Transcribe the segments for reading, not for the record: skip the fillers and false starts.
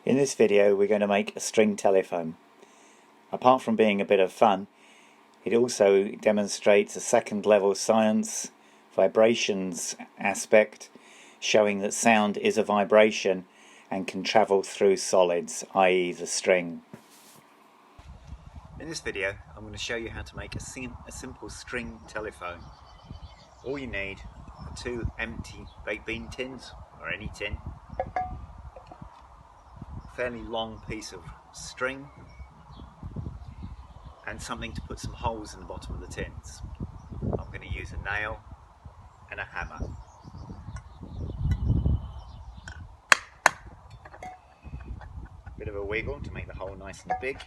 In this video we're going to make a string telephone. Apart from being a bit of fun, it also demonstrates a second level science vibrations aspect, showing that sound is a vibration and can travel through solids, i.e. the string. In this video I'm going to show you how to make a simple string telephone. All you need are two empty baked bean tins, or any tin, fairly long piece of string, and something to put some holes in the bottom of the tins. I'm going to use a nail and a hammer. Bit of a wiggle to make the hole nice and big.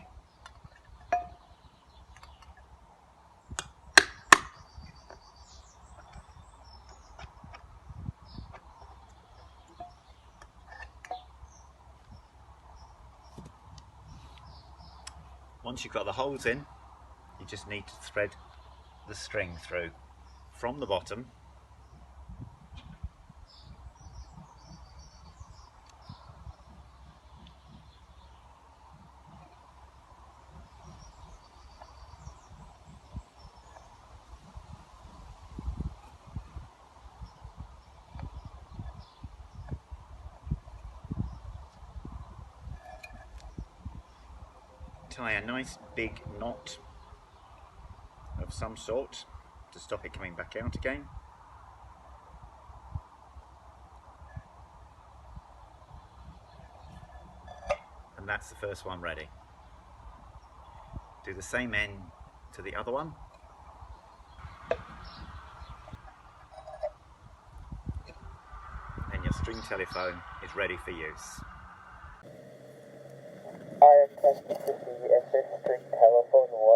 Once you've got the holes in, you just need to thread the string through from the bottom tie a nice big knot of some sort to stop it coming back out again. And that's the first one ready. Do the same end to the other one. And your string telephone is ready for use. I am testing to see if this string telephone works.